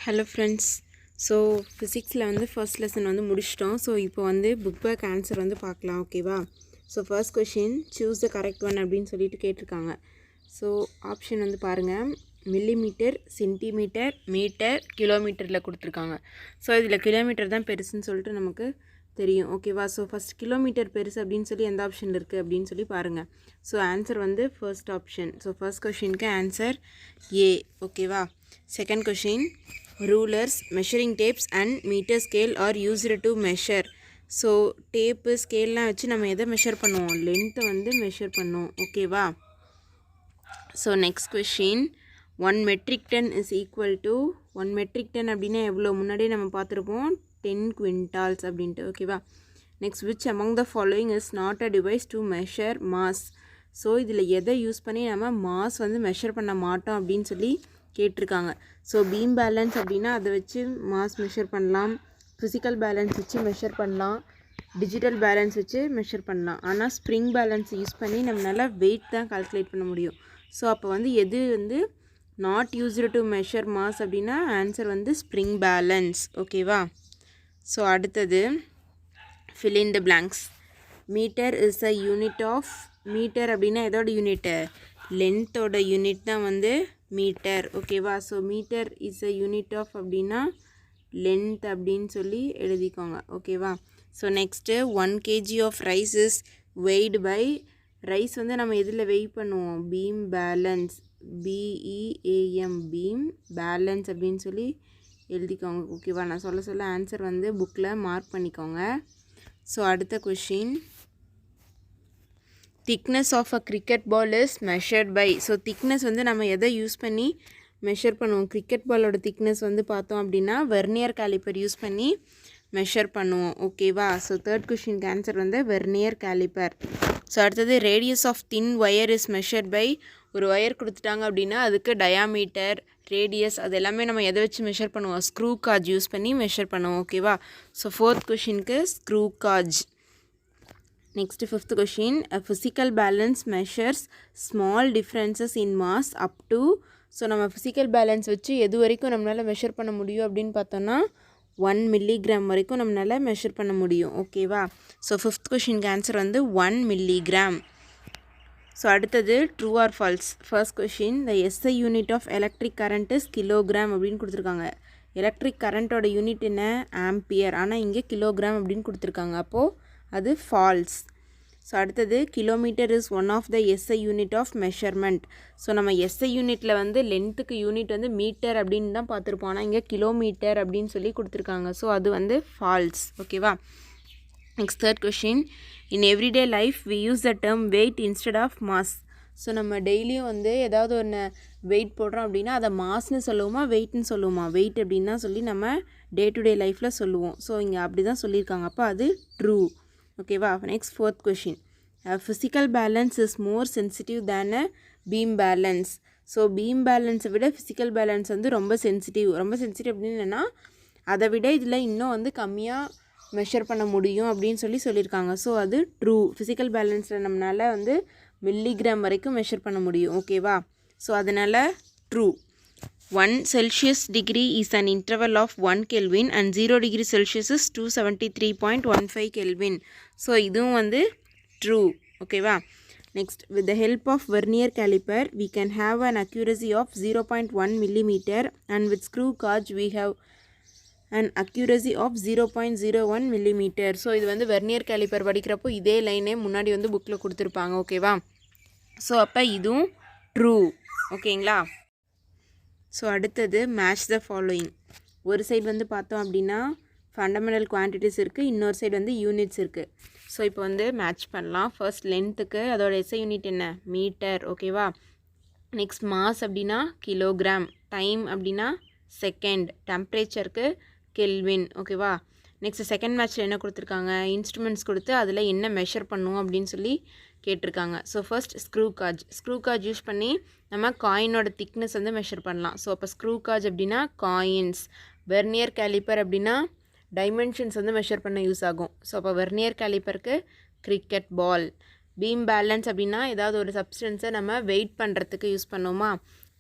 Hello friends. So ஃபிசிக்ஸில் வந்து first lesson வந்து முடிச்சிட்டோம். ஸோ இப்போ வந்து புக் பேக் ஆன்சர் வந்து பார்க்கலாம். ஓகேவா? So first question choose the correct one அப்படின்னு சொல்லிட்டு கேட்டிருக்காங்க. ஸோ ஆப்ஷன் வந்து பாருங்கள், மில்லிமீட்டர், சென்டிமீட்டர், மீட்டர், கிலோமீட்டரில் கொடுத்துருக்காங்க. ஸோ இதில் கிலோமீட்டர் தான் பெருசுன்னு சொல்லிட்டு நமக்கு தெரியும். ஓகேவா? ஸோ ஃபஸ்ட் கிலோமீட்டர் பெருசு அப்படின்னு சொல்லி எந்த ஆப்ஷன் இருக்குது அப்படின்னு சொல்லி பாருங்கள். ஸோ ஆன்சர் வந்து ஃபர்ஸ்ட் ஆப்ஷன். ஸோ ஃபர்ஸ்ட் கொஷினுக்கு ஆன்சர் ஏ. ஓகேவா? Second question, rulers, measuring tapes and metre scale are used to measure. So tape ஸ்கேல்லாம் வச்சு நம்ம எதை மெஷர் பண்ணுவோம்? லென்த்தை வந்து மெஷர் பண்ணுவோம். ஓகேவா? So next question, 1 metric ton is equal to 1 metric ton அப்படின்னா எவ்வளோ? முன்னாடியே நம்ம பார்த்துருப்போம் 10 குவிண்டால்ஸ் அப்படின்ட்டு. ஓகேவா? Next, which among the following is not a device to measure mass. So இதில் எதை யூஸ் பண்ணி நம்ம மாஸ் வந்து மெஷர் பண்ண மாட்டோம் அப்படின்னு சொல்லி கேட்டிருக்காங்க. ஸோ பீம் பேலன்ஸ் அப்படின்னா அதை வச்சு மாஸ் மெஷர் பண்ணலாம், ஃபிசிக்கல் பேலன்ஸ் வச்சு மெஷர் பண்ணலாம், டிஜிட்டல் பேலன்ஸ் வச்சு மெஷர் பண்ணலாம். ஆனால் ஸ்ப்ரிங் பேலன்ஸ் யூஸ் பண்ணி நம்மளால் வெயிட் தான் கால்குலேட் பண்ண முடியும். ஸோ அப்போ வந்து எது வந்து not used to measure mass அப்படின்னா ஆன்சர் வந்து ஸ்ப்ரிங் பேலன்ஸ். ஓகேவா? ஸோ அடுத்தது, fill in the blanks. Metre is a unit of, metre அப்படின்னா எதோட யூனிட்டு? லென்த்தோட யூனிட் தான் வந்து மீட்டர். ஓகேவா? So metre is a unit of அப்படின்னா லென்த் அப்படின்னு சொல்லி எழுதிக்கோங்க. ஓகேவா? So next, 1 kg of rice is weighed by, rice வந்து நம்ம எதில் வெயிட் பண்ணுவோம்? Beam balance, B E A M, beam balance அப்படின்னு சொல்லி எழுதிக்கோங்க. ஓகேவா? நான் சொல்ல ஆன்சர் வந்து புக்கில் மார்க் பண்ணிக்கோங்க. ஸோ அடுத்த question, thickness of a cricket ball is measured by. So thickness வந்து நம்ம எதை யூஸ் பண்ணி மெஷர் பண்ணுவோம்? கிரிக்கெட் பாலோட திக்னஸ் வந்து பார்த்தோம் அப்படின்னா வெர்னியர் கேலிப்பர் யூஸ் பண்ணி மெஷர் பண்ணுவோம். ஓகேவா? ஸோ தேர்ட் கொஷினுக்கு ஆன்சர் வந்து வெர்னியர் கேலிப்பர். ஸோ அடுத்தது, radius of thin wire is measured by. ஒரு ஒயர் கொடுத்துட்டாங்க அப்படின்னா அதுக்கு டயாமீட்டர், ரேடியஸ் அது எல்லாமே நம்ம எதை வச்சு மெஷர் பண்ணுவோம்? ஸ்க்ரூ காஜ் யூஸ் பண்ணி மெஷர் பண்ணுவோம். ஓகேவா? ஸோ ஃபோர்த் கொஷினுக்கு screw gauge. Next fifth question, a physical balance measures small differences in mass up to. So நம்ம ஃபிசிக்கல் பேலன்ஸ் வச்சு எது வரைக்கும் நம்மளால் மெஷர் பண்ண முடியும் அப்படின்னு பார்த்தோன்னா 1 மில்லிகிராம் வரைக்கும் நம்மளால் மெஷர் பண்ண முடியும். ஓகேவா? ஸோ ஃபிஃப்த் கொஷினுக்கு ஆன்சர் வந்து 1 மில்லிகிராம். ஸோ அடுத்தது, true or false. First question, the SI unit of electric current is kilogram அப்படின்னு கொடுத்துருக்காங்க. எலக்ட்ரிக் கரண்ட்டோட யூனிட் என்ன? ஆம்பியர். ஆனால் இங்கே கிலோகிராம் அப்படின்னு கொடுத்துருக்காங்க. அப்போது அது ஃபால்ஸ். ஸோ அடுத்தது, kilometre is one of the SI unit of measurement. So நம்ம எஸ்ஐ யூனிட்டில் வந்து லென்த்துக்கு யூனிட் வந்து மீட்டர் அப்படின்னு தான் பார்த்துருப்போம். ஆனால் இங்கே கிலோமீட்டர் அப்படின்னு சொல்லி கொடுத்துருக்காங்க. ஸோ அது வந்து ஃபால்ஸ். ஓகேவா? Next third question, in everyday life we use the term weight instead of mass. So நம்ம டெய்லியும் வந்து ஏதாவது ஒன்று வெயிட் போடுறோம் அப்படின்னா அதை மாஸ்ன்னு சொல்லுவோமா வெயிட்னு சொல்லுவோமா? வெயிட் அப்படின்னு தான் சொல்லி நம்ம டே டு டே லைஃப்பில் சொல்லுவோம். ஸோ இங்கே அப்படி தான் சொல்லியிருக்காங்க. அப்போ அது ட்ரூ. ஓகேவா? Next fourth question, physical balance is more sensitive than a beam balance. So beam பேலன்ஸை விட ஃபிசிக்கல் பேலன்ஸ் வந்து ரொம்ப சென்சிட்டிவ். ரொம்ப சென்சிட்டிவ் அப்படின்னு என்னென்னா அதை விட இதில் இன்னும் வந்து கம்மியாக மெஷர் பண்ண முடியும் அப்படின்னு சொல்லியிருக்காங்க. ஸோ அது ட்ரூ. ஃபிசிக்கல் பேலன்ஸில் நம்மளால் வந்து மில்லிகிராம் வரைக்கும் மெஷர் பண்ண முடியும். ஓகேவா? ஸோ அதனால் true. 1 Celsius degree is an interval of 1 Kelvin and 0 degree Celsius is 273.15 Kelvin. So இதுவும் வந்து ட்ரூ. ஓகேவா? Next, with the help of vernier caliper we can have an accuracy of 0.1 millimeter and with screw gauge we have an accuracy of 0.01 millimeter. So இது வந்து vernier calliper படிக்கிறப்போ இதே லைனே முன்னாடி வந்து புக்கில் கொடுத்துருப்பாங்க. ஓகேவா? ஸோ அப்போ இதுவும் ட்ரூ. ஓகேங்களா? ஸோ அடுத்தது, மேட்ச் த ஃபாலோயிங். ஒரு சைடு வந்து பார்த்தோம் அப்படின்னா ஃபண்டமெண்டல் குவான்டிட்டிஸ் இருக்குது, இன்னொரு சைடு வந்து யூனிட்ஸ் இருக்குது. ஸோ இப்போ வந்து மேட்ச் பண்ணலாம். ஃபர்ஸ்ட் லென்த்துக்கு அதோட எஸ்ஐ யூனிட் என்ன? மீட்டர். ஓகேவா? நெக்ஸ்ட் மாஸ் அப்படின்னா கிலோகிராம், டைம் அப்படின்னா செகண்ட், டெம்பரேச்சருக்கு கெல்வின். ஓகேவா? நெக்ஸ்ட் செகண்ட் மேட்ச்சில் என்ன கொடுத்துருக்காங்க? இன்ஸ்ட்ருமெண்ட்ஸ் கொடுத்து அதில் என்ன மெஷர் பண்ணுவோம் அப்படின்னு சொல்லி கேட்டிருக்காங்க. So first screw gauge. Screw gauge use பண்ணி நம்ம காயினோட திக்னஸ் வந்து மெஷர் பண்ணலாம். ஸோ அப்போ ஸ்க்ரூ காஜ் அப்படின்னா காயின்ஸ். வெர்னியர் கேலிப்பர் அப்படின்னா டைமென்ஷன்ஸ் வந்து மெஷர் பண்ண யூஸ் ஆகும். ஸோ அப்போ வெர்னியர் கேலிப்பருக்கு கிரிக்கெட் பால். பீம் பேலன்ஸ் அப்படின்னா ஏதாவது ஒரு சப்ஸ்டன்ஸை நம்ம வெயிட் பண்ணுறதுக்கு யூஸ் பண்ணுவோமா?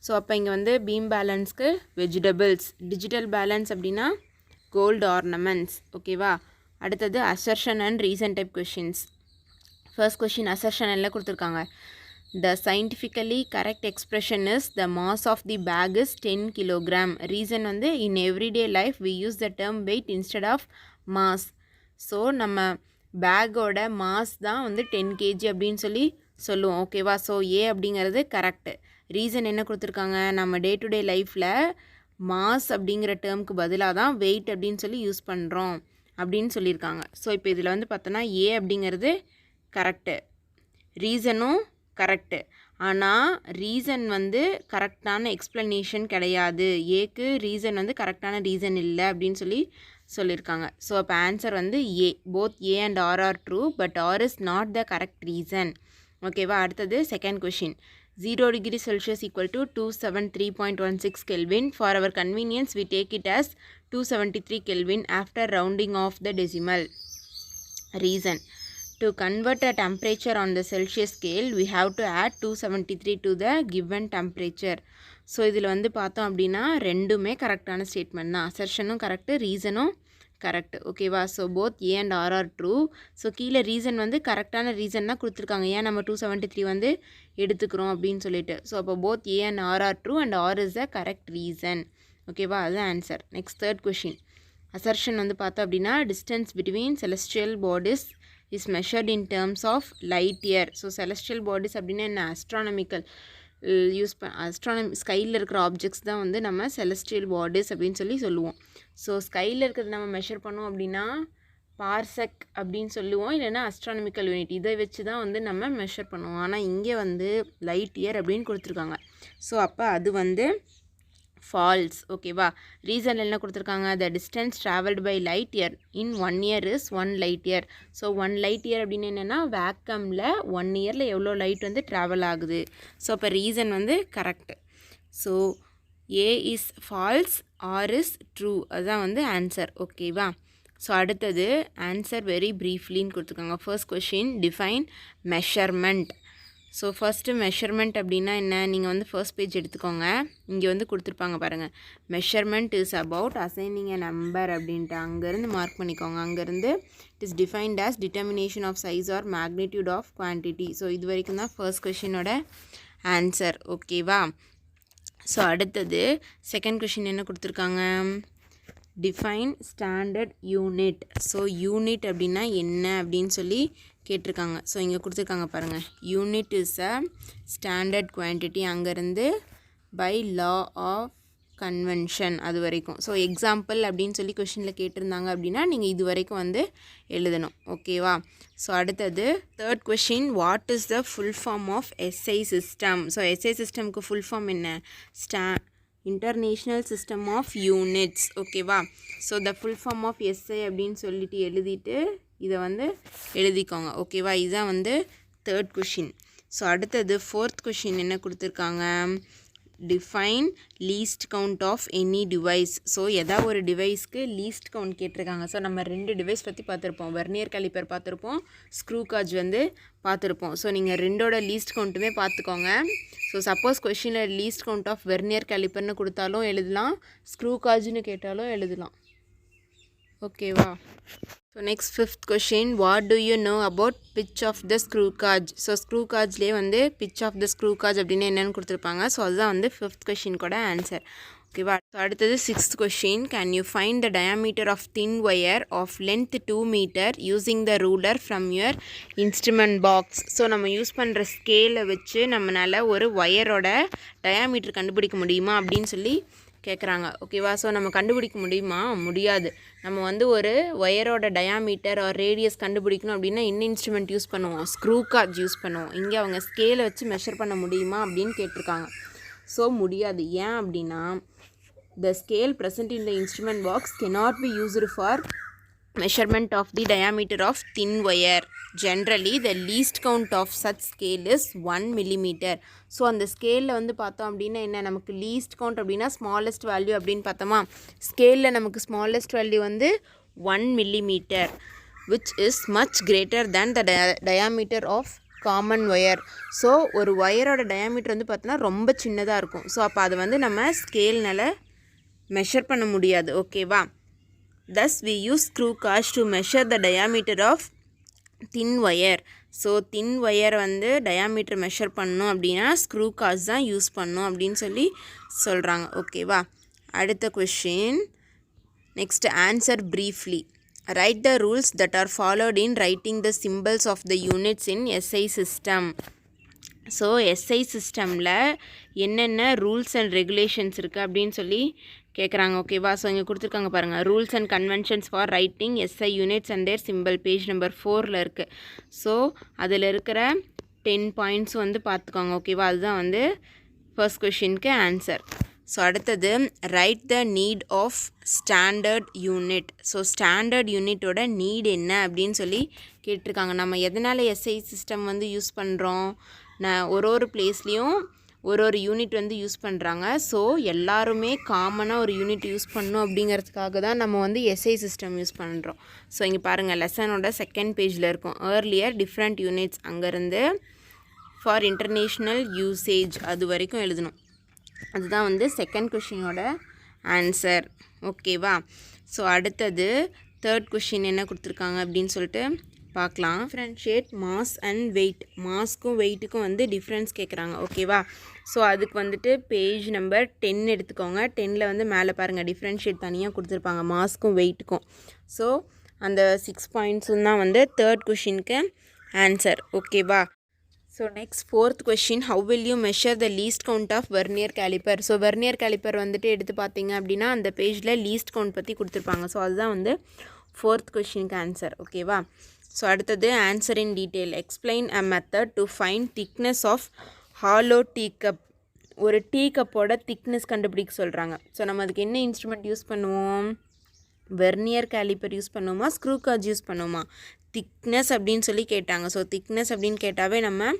ஸோ அப்போ இங்கே வந்து பீம் பேலன்ஸ்க்கு வெஜிடபிள்ஸ், டிஜிட்டல் பேலன்ஸ் அப்படின்னா கோல்டு ஆர்னமெண்ட்ஸ். ஓகேவா? அடுத்தது assertion and reason type questions. First question assertion எல்லாம் கொடுத்துருக்காங்க. The scientifically correct expression is the mass of the bag is 10 kilogram. Reason வந்து in everyday life we use the term weight instead of mass. So நம்ம பேக்கோட mass தான் வந்து 10 kg அப்படின்னு சொல்லுவோம். ஓகேவா? ஸோ ஏ அப்படிங்கிறது கரெக்டு. ரீசன் என்ன கொடுத்துருக்காங்க, நம்ம டே டு டே லைஃப்பில் மாஸ் அப்படிங்கிற டேர்முக்கு பதிலாக தான் வெயிட் அப்படின்னு யூஸ் பண்ணுறோம் அப்படின்னு சொல்லியிருக்காங்க. ஸோ இப்போ இதில் வந்து பார்த்தோன்னா ஏ அப்படிங்கிறது கரெக்டு, ரீசனும் கரெக்டு. ஆனால் ரீசன் வந்து கரெக்டான எக்ஸ்ப்ளனேஷன் கிடையாது. ஏக்கு ரீசன் வந்து கரெக்டான ரீசன் இல்லை அப்படின்னு சொல்லியிருக்காங்க. ஸோ அப்போ ஆன்சர் வந்து A. Both A and R are true, but R is not the correct reason. ஓகேவா? அடுத்தது second question. 0 degree Celsius equal to 273.16 Kelvin. For our convenience, we take it as 273 Kelvin after rounding off the decimal. Reason. To convert a temperature on the Celsius scale, we have to add 273 to the given temperature. So இதில் வந்து பார்த்தோம் அப்படின்னா ரெண்டுமே கரெக்டான statement தான். அசர்ஷனும் correct, ரீசனும் correct. ஓகேவா? So both A and R are true. So கீழே ரீசன் வந்து கரெக்டான ரீசன் தான் கொடுத்துருக்காங்க, ஏன் நம்ம 273 வந்து எடுத்துக்கிறோம் அப்படின்னு சொல்லிட்டு. ஸோ அப்போ both A and R are true and R is the correct reason. ஓகேவா? அதுதான் answer. Next third question. Assertion வந்து பார்த்தோம் அப்படின்னா distance between celestial bodies is measured in terms of light year. So celestial bodies அப்படின்னா என்ன, astronomical ஸ்கையில் இருக்கிற objects தான் வந்து நம்ம celestial bodies அப்படின்னு சொல்லுவோம். ஸோ ஸ்கையில் இருக்கிறது நம்ம மெஷர் பண்ணோம் அப்படின்னா பார்செக் அப்படின்னு சொல்லுவோம், இல்லைன்னா அஸ்ட்ரானமிக்கல் யூனிட். இதை வச்சு தான் வந்து நம்ம மெஷர் பண்ணுவோம். ஆனால் இங்கே வந்து லைட் இயர் அப்படின்னு கொடுத்துருக்காங்க. ஸோ அப்போ அது வந்து ஃபால்ஸ். ஓகேவா? ரீசன் என்ன கொடுத்துருக்காங்க, the distance travelled by light year in 1 year is 1 light year. ஸோ 1 light year அப்படின்னு என்னென்னா வேக்கமில் 1 yearல எவ்வளோ லைட் வந்து ட்ராவல் ஆகுது. ஸோ அப்போ ரீசன் வந்து correct. So A is false, R is true. அதுதான் வந்து ஆன்சர். ஓகேவா? ஸோ அடுத்தது ஆன்சர் வெரி ப்ரீஃப்லின்னு கொடுத்துருக்காங்க. First question, define measurement. So first measurement அப்படின்னா என்ன, நீங்கள் வந்து ஃபர்ஸ்ட் பேஜ் எடுத்துக்கோங்க. இங்கே வந்து கொடுத்துருப்பாங்க பாருங்கள், measurement is about assigning a number அப்படின்ட்டு. அங்கேருந்து மார்க் பண்ணிக்கோங்க. அங்கேருந்து it is defined as determination of size or magnitude of quantity. So இது வரைக்கும் தான் ஃபர்ஸ்ட் கொஷினோட ஆன்சர். ஓகேவா? ஸோ அடுத்தது செகண்ட் கொஷின் என்ன கொடுத்துருக்காங்க, define standard unit. So unit அப்படின்னா என்ன அப்படின்னு கேட்டிருக்காங்க. ஸோ இங்கே கொடுத்துருக்காங்க பாருங்கள், unit is a standard quantity. அங்கேருந்து பை லா ஆஃப் கன்வென்ஷன் அது வரைக்கும். ஸோ எக்ஸாம்பிள் அப்படின்னு கொஷினில் கேட்டிருந்தாங்க அப்படின்னா நீங்கள் இது வரைக்கும் வந்து எழுதணும். ஓகேவா? ஸோ அடுத்தது third question, what is the full form of SI system. So SI சிஸ்டம்க்கு ஃபுல் ஃபார்ம் என்ன, இன்டர்நேஷ்னல் சிஸ்டம் ஆஃப் யூனிட்ஸ். ஓகேவா? So the full form of SI அப்படின்னு சொல்லிட்டு எழுதிட்டு இதை வந்து எழுதிக்கோங்க. ஓகேவா? இதுதான் வந்து தேர்ட் கொஷின். ஸோ அடுத்தது ஃபோர்த் கொஷின் என்ன கொடுத்துருக்காங்க, define least count of any device. So எதாவது ஒரு டிவைஸ்க்கு லீஸ்ட் கவுண்ட் கேட்டிருக்காங்க. ஸோ நம்ம 2 டிவைஸ் பற்றி பார்த்துருப்போம், வெர்னியர் காலிப்பர் பார்த்துருப்போம், ஸ்க்ரூ காஜ் வந்து பார்த்துருப்போம். ஸோ நீங்கள் 2ஓட லீஸ்ட் கவுண்ட்டுமே பார்த்துக்கோங்க. ஸோ சப்போஸ் கொஷினில் லீஸ்ட் கவுண்ட் ஆஃப் வெர்னியர் காலிப்பர்னு கொடுத்தாலும் எழுதலாம், ஸ்க்ரூ காஜ்னு கேட்டாலும் எழுதலாம். ஓகேவா? So next fifth question, what do you know about pitch of the screw gauge. So screw காஜ்லேயே வந்து pitch of the screw gauge அப்படின்னு என்னென்னு கொடுத்துருப்பாங்க. ஸோ அதுதான் வந்து ஃபிஃப்த் கொஷின் கூட ஆன்சர். ஓகேவா? ஸோ அடுத்தது sixth question, can you find the diameter of thin wire of length 2 meter using the ruler from your instrument box. So நம்ம use பண்ணுற ஸ்கேலை வச்சு நம்மளால் ஒரு ஒயரோட டயாமீட்டர் கண்டுபிடிக்க முடியுமா அப்படின்னு கேட்குறாங்க. ஓகேவா? ஸோ நம்ம கண்டுபிடிக்க முடியுமா, முடியாது. நம்ம வந்து ஒரு ஒயரோட டயாமீட்டர் ஆர் ரேடியஸ் கண்டுபிடிக்கணும் அப்படின்னா என்ன இன்ஸ்ட்ருமெண்ட் யூஸ் பண்ணுவோம், ஸ்க்ரூ காஜ் யூஸ் பண்ணுவோம். இங்கே அவங்க ஸ்கேலை வச்சு மெஷர் பண்ண முடியுமா அப்படின்னு கேட்டிருக்காங்க. ஸோ முடியாது. ஏன் அப்படின்னா the scale present in the instrument box cannot be used for measurement of the diameter of thin wire. Generally the least count of such scale is 1 millimeter. So அந்த ஸ்கேலில் வந்து பார்த்தோம் அப்படின்னா என்ன, நமக்கு லீஸ்ட் கவுண்ட் அப்படின்னா ஸ்மாலஸ்ட் வேல்யூ அப்படின்னு பார்த்தோமா, ஸ்கேலில் நமக்கு ஸ்மாலஸ்ட் வேல்யூ வந்து 1 millimeter which is much greater than the diameter of common wire. So ஒரு ஒயரோட டயாமீட்டர் வந்து பார்த்தோன்னா ரொம்ப சின்னதாக இருக்கும். ஸோ அப்போ அதை வந்து நம்ம ஸ்கேல்னால் மெஷர் பண்ண முடியாது. ஓகேவா? Thus we use screw gauge to measure the diameter of thin wire. So thin wire வந்து டயாமீட்டர் மெஷர் பண்ணணும் அப்படின்னா ஸ்க்ரூ காஜ் தான் யூஸ் பண்ணணும் அப்படின்னு சொல்லி சொல்கிறாங்க. ஓகேவா? அடுத்த question. Next answer briefly. Write the rules that are followed in writing the symbols of the units in SI system. So SI சிஸ்டமில் என்னென்ன ரூல்ஸ் அண்ட் ரெகுலேஷன்ஸ் இருக்குது அப்படின்னு சொல்லி கேட்குறாங்க. ஓகேவா? ஸோ இங்கே கொடுத்துருக்காங்க பாருங்கள். Rules and conventions for writing SI units and their symbol, page number 4 இருக்குது. ஸோ அதில் இருக்கிற 10 பாயிண்ட்ஸ் வந்து பார்த்துக்கோங்க. ஓகேவா? அதுதான் வந்து ஃபர்ஸ்ட் கொஷினுக்கு ஆன்சர். ஸோ அடுத்தது right the need of standard unit. So standard யூனிட்டோட நீட் என்ன அப்படின்னு சொல்லி கேட்டிருக்காங்க. நம்ம எதனால் எஸ்ஐ சிஸ்டம் வந்து யூஸ் பண்ணுறோம்? ஒரு பிளேஸ்லேயும் ஒரு யூனிட் வந்து யூஸ் பண்ணுறாங்க. ஸோ எல்லாருமே காமனாக ஒரு யூனிட் யூஸ் பண்ணணும் அப்படிங்கிறதுக்காக தான் நம்ம வந்து எஸ்ஐ சிஸ்டம் யூஸ் பண்ணுறோம். ஸோ இங்கே பாருங்கள், லெசனோட செகண்ட் பேஜில் இருக்கும். ஏர்லியர் டிஃப்ரெண்ட் யூனிட்ஸ், அங்கேருந்து ஃபார் இன்டர்நேஷ்னல் யூசேஜ் அது வரைக்கும் எழுதணும். அதுதான் வந்து செகண்ட் கொஷினோட ஆன்சர். ஓகேவா? ஸோ அடுத்தது தேர்ட் கொஷின் என்ன கொடுத்துருக்காங்க அப்படின்னு சொல்லிட்டு பார்க்கலாம். Differentiate mass and weight. மாஸ்க்கும் வெயிட்டுக்கும் வந்து டிஃப்ரென்ஸ் கேட்குறாங்க. ஓகேவா? ஸோ அதுக்கு வந்துட்டு பேஜ் நம்பர் 10 எடுத்துக்கோங்க. 10ல் வந்து மேலே பாருங்கள் டிஃப்ரென்ஷியேட் தனியாக கொடுத்துருப்பாங்க மாஸ்க்கும் வெயிட்டுக்கும். ஸோ அந்த 6 பாயிண்ட்ஸும் தான் வந்து தேர்ட் கொஷினுக்கு ஆன்சர். ஓகேவா? So next fourth question. How will you measure the least count of vernier calliper. So vernier caliper வந்துட்டு எடுத்து பார்த்தீங்க அப்படின்னா அந்த பேஜில் லீஸ்ட் கவுண்ட் பற்றி கொடுத்துருப்பாங்க. ஸோ அதுதான் வந்து ஃபோர்த் கொஷினுக்கு ஆன்சர். ஓகேவா? ஸோ அடுத்தது answer in detail. Explain a method to find thickness of hollow tea cup. ஒரு டீ கப்போட திக்னஸ் கண்டுபிடிக்க சொல்கிறாங்க. ஸோ நம்ம அதுக்கு என்ன இன்ஸ்ட்ருமெண்ட் யூஸ் பண்ணுவோம்? வெர்னியர் கேலிப்பர் யூஸ் பண்ணுவோமா, ஸ்க்ரூ காஜ் யூஸ் பண்ணுவோமா? திக்னஸ் அப்படின்னு சொல்லி கேட்டாங்க. ஸோ திக்னஸ் அப்படின்னு கேட்டாவே நம்ம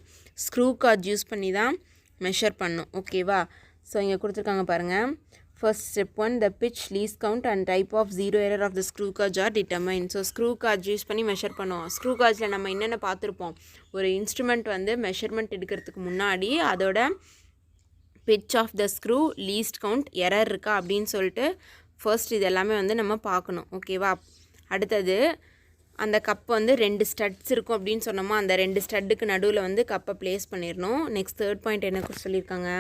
ஸ்க்ரூ காஜ் யூஸ் பண்ணி தான் மெஷர் பண்ணோம். ஓகேவா? ஸோ இங்கே கொடுத்துருக்காங்க பாருங்கள். First step 1, the pitch, least count and type of zero error of the screw gauge are determined. So screw gauge use பண்ணி மெஷர் பண்ணுவோம். ஸ்க்ரூ காஜில் நம்ம என்னென்ன பார்த்துருப்போம்? ஒரு இன்ஸ்ட்ருமெண்ட் வந்து மெஷர்மெண்ட் எடுக்கிறதுக்கு முன்னாடி அதோட pitch of the screw, least count, error இருக்கா அப்படின்னு சொல்லிட்டு ஃபர்ஸ்ட் இது எல்லாமே வந்து நம்ம பார்க்கணும். ஓகேவா? அடுத்தது அந்த கப் வந்து 2 ஸ்டட்ஸ் இருக்கும் அப்படின்னு சொன்னோமா, அந்த 2 ஸ்டட்டுக்கு நடுவில் வந்து கப்பை ப்ளேஸ் பண்ணிடணும். நெக்ஸ்ட் தேர்ட் பாயிண்ட் என்ன சொல்லியிருக்காங்க?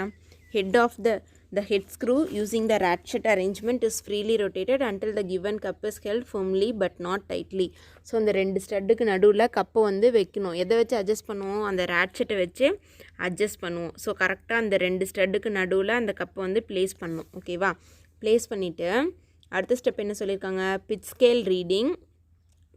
Head of the head screw using the ratchet arrangement is freely rotated until the given cup is held firmly but not tightly. So அந்த 2 ஸ்டட்டுக்கு நடுவில் கப்பை வந்து வைக்கணும். எதை வச்சு அட்ஜஸ்ட் பண்ணுவோம்? அந்த ரேட்செட்டை வச்சு அட்ஜஸ்ட் பண்ணுவோம். ஸோ கரெக்டாக அந்த 2 ஸ்டட்டுக்கு நடுவில் அந்த கப்பை வந்து ப்ளேஸ் பண்ணணும். ஓகேவா? ப்ளேஸ் பண்ணிவிட்டு அடுத்த ஸ்டெப் என்ன சொல்லியிருக்காங்க? Pitch scale reading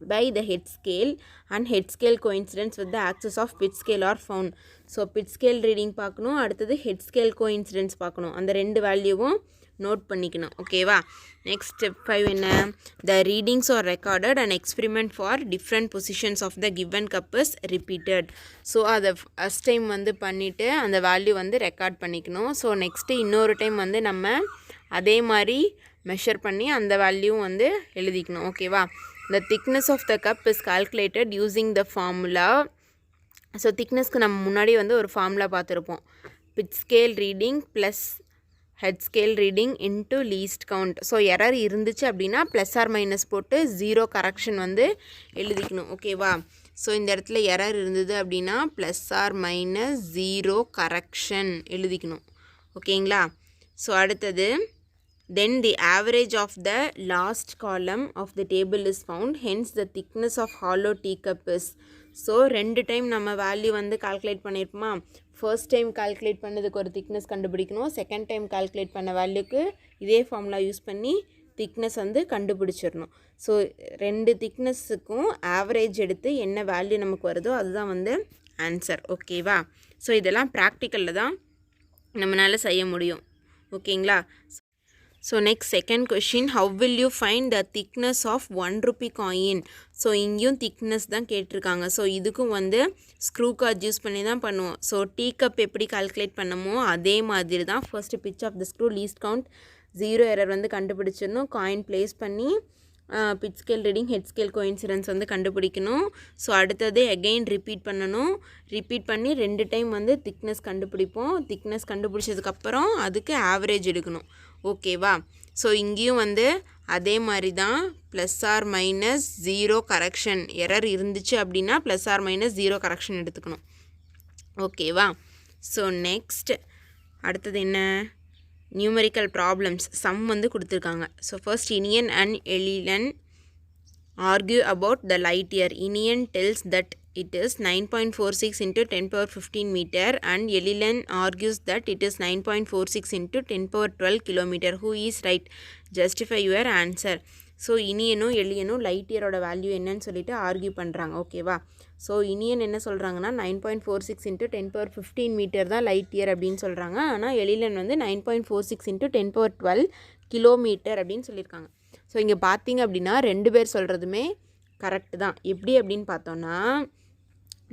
by the head scale and head scale coincidence with the axis of pitch scale are found. So pitch scale reading பார்க்கணும், அடுத்தது head scale coincidence பார்க்கணும். அந்த 2 வேல்யூவும் நோட் பண்ணிக்கணும். ஓகேவா? நெக்ஸ்ட் ஸ்டெப் 5 என்ன? the readings are recorded and experiment for different positions of the given cup is repeated. So அதை first time வந்து பண்ணிவிட்டு அந்த வேல்யூ வந்து ரெக்கார்ட் பண்ணிக்கணும். ஸோ நெக்ஸ்ட்டு இன்னொரு டைம் வந்து நம்ம அதே மாதிரி மெஷர் பண்ணி அந்த வேல்யூவும் வந்து எழுதிக்கணும். ஓகேவா? The thickness of the cup is calculated using the formula. So திக்னஸ்க்கு நம்ம முன்னாடி வந்து ஒரு ஃபார்முலா பார்த்துருப்போம். pitch scale reading plus head scale reading into least count. So error இருந்துச்சு அப்படின்னா ப்ளஸ் ஆர் மைனஸ் போட்டு 0 கரெக்ஷன் வந்து எழுதிக்கணும். ஓகேவா? ஸோ இந்த இடத்துல எரர் இருந்தது அப்படின்னா ப்ளஸ் ஆர் மைனஸ் 0 கரெக்ஷன் எழுதிக்கணும். ஓகேங்களா? ஸோ அடுத்தது then the average of the last column of the table is found, hence the thickness of hollow teacup is. So 2 time நம்ம வேல்யூ வந்து கால்குலேட் பண்ணியிருப்போமா? ஃபர்ஸ்ட் டைம் கால்குலேட் பண்ணதுக்கு ஒரு thickness கண்டுபிடிக்கணும். Second time calculate பண்ண வேல்யூக்கு இதே formula use பண்ணி thickness வந்து கண்டுபிடிச்சிடணும். So 2 திக்னஸுக்கும் average எடுத்து என்ன வேல்யூ நமக்கு வருதோ அதுதான் வந்து ஆன்சர். ஓகேவா? ஸோ இதெல்லாம் ப்ராக்டிக்கலில் தான் நம்மளால் செய்ய முடியும். ஓகேங்களா? So next second question. How will you find the thickness of 1 rupee coin. So இங்கேயும் திக்னஸ் தான் கேட்டிருக்காங்க. ஸோ இதுக்கும் வந்து ஸ்க்ரூ காஜ் யூஸ் பண்ணி தான் பண்ணுவோம். ஸோ டீ கப் எப்படி கால்குலேட் பண்ணமோ அதே மாதிரி தான் first pitch of the screw, least count, 0 error வந்து கண்டுபிடிச்சிடணும். காயின் ப்ளேஸ் பண்ணி pitch scale reading head scale coincidence வந்து கண்டுபிடிக்கணும். ஸோ அடுத்தது எகெயின் ரிப்பீட் பண்ணணும். ரிப்பீட் பண்ணி 2 டைம் வந்து திக்னஸ் கண்டுபிடிப்போம். திக்னஸ் கண்டுபிடிச்சதுக்கப்புறம் அதுக்கு ஆவரேஜ் எடுக்கணும். ஓகேவா? ஸோ இங்கேயும் வந்து அதே மாதிரி தான் +or-0 கரெக்ஷன் எரர் இருந்துச்சு அப்படின்னா +or-0 கரெக்ஷன் எடுத்துக்கணும். ஓகேவா? ஸோ நெக்ஸ்ட் அடுத்தது என்ன, நியூமரிக்கல் ப்ராப்ளம்ஸ் சம் வந்து கொடுத்துருக்காங்க. So first Iniyan and Elilan argue about the light year. Inian tells that it is 9.46 into 10 power 15 meter and Elilan argues that it is 9.46 into 10 power 12 kilometer. Who is right? Justify your answer. So இனியனும் எலியனும் light இயரோட value என்னன்னு சொல்லிட்டு argue பண்ணுறாங்க. ஓகேவா? So Iniyan என்ன சொல்கிறாங்கன்னா 9.46 into 10 power 15 metre தான் லைட் இயர் அப்படின்னு சொல்கிறாங்க. ஆனால் எலிலன் வந்து 9.46 into 10 power 12 கிலோமீட்டர் அப்படின்னு சொல்லியிருக்காங்க. ஸோ இங்கே பார்த்தீங்க அப்படின்னா 2 பேர் சொல்கிறதுமே கரெக்டு தான். எப்படி அப்படின்னு பார்த்தோன்னா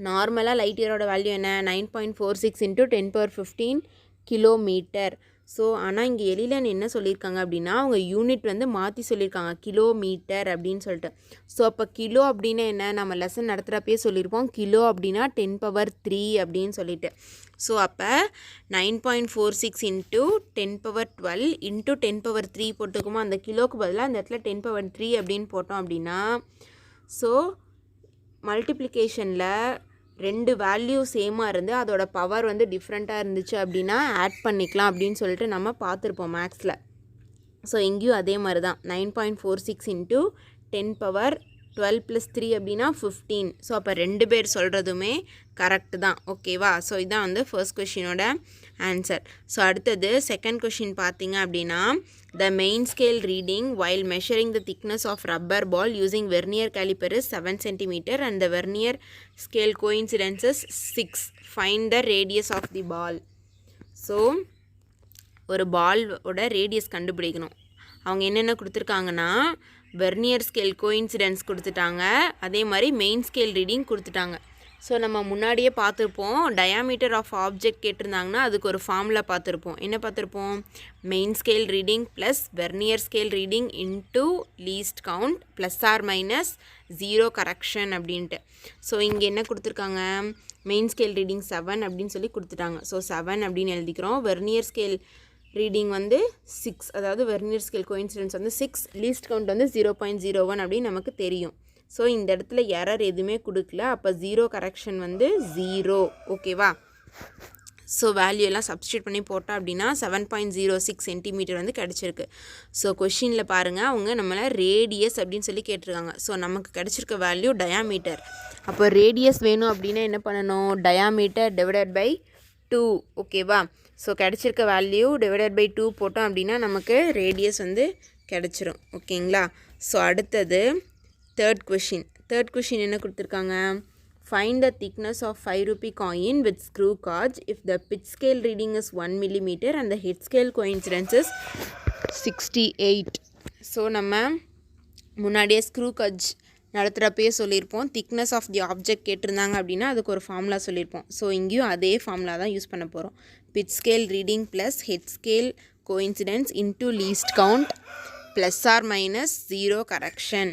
நார்மலாக லைட் இயரோட வேல்யூ என்ன 9.46 into 10 power 15 கிலோமீட்டர். ஸோ ஆனால் இங்கே எலிலன் என்ன சொல்லியிருக்காங்க அப்படின்னா அவங்க யூனிட் வந்து மாற்றி சொல்லியிருக்காங்க கிலோமீட்டர் அப்படின்னு சொல்லிட்டு. ஸோ அப்போ கிலோ அப்படின்னா என்ன, நம்ம லெசன் நடத்துகிறப்பே சொல்லியிருப்போம் கிலோ அப்படின்னா 10 power 3 அப்படின்னு சொல்லிட்டு. ஸோ அப்போ 9.46 into 10 power 12 into 10 power 3 போட்டுக்குமா, அந்த கிலோக்கு பதிலாக அந்த இடத்துல 10 power 3 அப்படின்னு போட்டோம் அப்படின்னா ஸோ மல்டிப்ளிகேஷனில் 2 வேல்யூ சேமாக இருந்து அதோட பவர் வந்து டிஃப்ரெண்ட்டாக இருந்துச்சு அப்படின்னா ஆட் பண்ணிக்கலாம் அப்படின்னு சொல்லிட்டு நம்ம பார்த்துருப்போம் மேக்ஸில். ஸோ இங்கேயும் அதே மாதிரி தான் 9.46 into 10 power 12 + 3 அப்படின்னா 15. ஸோ அப்போ 2 பேர் சொல்கிறதுமே கரெக்டு தான். ஓகேவா? ஸோ இதான் வந்து ஃபர்ஸ்ட் கொஷினோட ஆன்சர். ஸோ அடுத்தது செகண்ட் கொஷின் பார்த்தீங்க அப்படின்னா the main scale reading while measuring the thickness of rubber ball using vernier caliper is 7 cm and the vernier scale coincidence is 6. Find the radius of the ball. So ஒரு பாலோட radius கண்டுபிடிக்கணும். அவங்க என்னென்ன கொடுத்துருக்காங்கன்னா vernier scale coincidence கொடுத்துட்டாங்க, அதே மாதிரி main scale reading கொடுத்துட்டாங்க. ஸோ நம்ம முன்னாடியே பார்த்துருப்போம் டயாமீட்டர் ஆஃப் ஆப்ஜெக்ட் கேட்டிருந்தாங்கன்னா அதுக்கு ஒரு ஃபார்முலா பார்த்துருப்போம். என்ன பார்த்துருப்போம், main scale reading plus vernier scale reading into least count +or-0 correction அப்படின்ட்டு. ஸோ இங்கே என்ன கொடுத்துருக்காங்க, மெயின் ஸ்கேல் ரீடிங் 7 அப்படின்னு சொல்லி கொடுத்துட்டாங்க. ஸோ 7 அப்படின்னு எழுதிக்கிறோம். வெர்னியர் ஸ்கேல் ரீடிங் வந்து 6, அதாவது வெர்னியர் ஸ்கேல் கோஇன்சிடென்ஸ் வந்து 6, லீஸ்ட் கவுண்ட் வந்து 0.01 அப்படின்னு நமக்கு தெரியும். ஸோ இந்த இடத்துல எரர் எதுவுமே கொடுக்கல, அப்போ 0 கரெக்ஷன் வந்து 0. ஓகேவா? ஸோ வேல்யூ எல்லாம் சப்ஸ்டியூட் பண்ணி போட்டோம் அப்படின்னா 7.06 சென்டிமீட்டர் வந்து கிடச்சிருக்கு. ஸோ கொஷினில் பாருங்கள் அவங்க நம்மளை ரேடியஸ் அப்படின்னு சொல்லி கேட்டிருக்காங்க. ஸோ நமக்கு கிடச்சிருக்க வேல்யூ டயாமீட்டர். அப்போ ரேடியஸ் வேணும் அப்படின்னா என்ன பண்ணணும், டயாமீட்டர் டிவைடட் பை 2. ஓகேவா? ஸோ கிடச்சிருக்க வேல்யூ டிவைடட் பை 2 போட்டோம் அப்படின்னா நமக்கு ரேடியஸ் வந்து கிடச்சிரும். ஓகேங்களா? ஸோ அடுத்தது தேர்ட் கொஷின் என்ன கொடுத்துருக்காங்க, find the thickness of 5 rupee coin with screw cards if the pitch scale reading is 1 mm and the head scale coincidence is 68. So நம்ம முன்னாடியே ஸ்க்ரூ கார்ட்ஸ் நடத்துகிறப்பயே சொல்லியிருப்போம் திக்னஸ் ஆஃப் தி ஆப்ஜெக்ட் கேட்டிருந்தாங்க அப்படின்னா அதுக்கு ஒரு formula சொல்லியிருப்போம். ஸோ இங்கேயும் அதே ஃபார்முலா தான் யூஸ் பண்ண போகிறோம். Pitch scale reading plus head scale coincidence into least count +or-0 correction.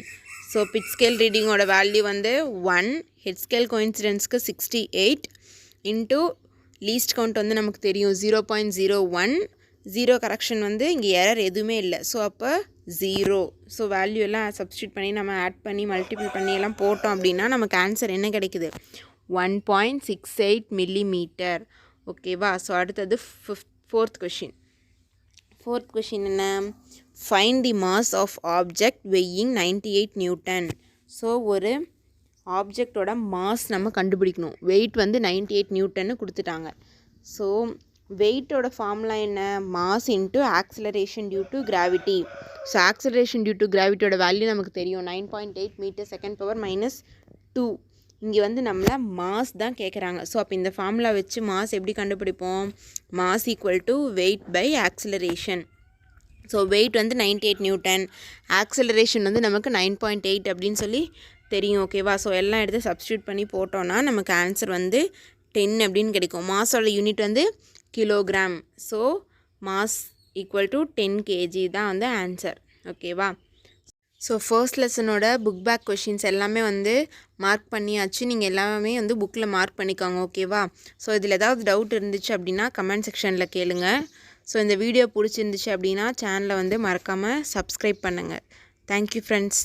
So pitch scale ரீடிங்கோட வேல்யூ வந்து 1, ஹெட் ஸ்கேல் கோஇன்சிடென்ஸ்க்கு 68 இன்டூ லீஸ்ட் கவுண்ட் வந்து நமக்கு தெரியும் 0.01. 0 கரெக்ஷன் வந்து இங்கே எரர் எதுவுமே இல்லை. ஸோ அப்போ 0. ஸோ வேல்யூ எல்லாம் சப்ஸ்டியூட் பண்ணி நம்ம ஆட் பண்ணி மல்டிபிள் பண்ணி எல்லாம் போட்டோம் அப்படின்னா நமக்கு ஆன்சர் என்ன கிடைக்குது, 1.68 மில்லிமீட்டர். ஓகேவா? ஸோ அடுத்தது ஃபோர்த் கொஷின் என்ன, find the mass of object weighing 98 newton. So ஒரு ஆப்ஜெக்டோட மாஸ் நம்ம கண்டுபிடிக்கணும். வெயிட் வந்து 98 நியூட்டன்னு கொடுத்துட்டாங்க. ஸோ வெயிட்டோட ஃபார்முலா என்ன, mass into acceleration due to gravity. So acceleration due to கிராவிட்டியோட வேல்யூ நமக்கு தெரியும் 9.8 m/s². இங்கே வந்து நம்மளை மாஸ் தான் கேட்குறாங்க. ஸோ அப்போ இந்த ஃபார்முலா வச்சு மாஸ் எப்படி கண்டுபிடிப்போம், mass equal to weight by acceleration. So weight வந்து 98 நியூட்டன், ஆக்சிலரேஷன் வந்து நமக்கு 9.8 அப்படின்னு சொல்லி தெரியும். ஓகேவா? ஸோ எல்லாம் எடுத்து சப்ஸ்டியூட் பண்ணி போட்டோன்னா நமக்கு ஆன்சர் வந்து 10 அப்படின்னு கிடைக்கும். மாஸோட யூனிட் வந்து kilogram. So mass equal to 10 kg தான் வந்து ஆன்சர். ஓகேவா? ஸோ ஃபர்ஸ்ட் லெசனோட புக் பேக் கொஷின்ஸ் எல்லாமே வந்து மார்க் பண்ணியாச்சு. நீங்கள் எல்லாமே வந்து புக்கில் மார்க் பண்ணிக்கோங்க, ஓகேவா? ஸோ இதில் ஏதாவது டவுட் இருந்துச்சு அப்படின்னா கமெண்ட் செக்ஷனில் கேளுங்க. ஸோ இந்த வீடியோ பிடிச்சிருந்துச்சு அப்படின்னா சேனலை வந்து மறக்காமல் சப்ஸ்கிரைப் பண்ணுங்கள். Thank you friends.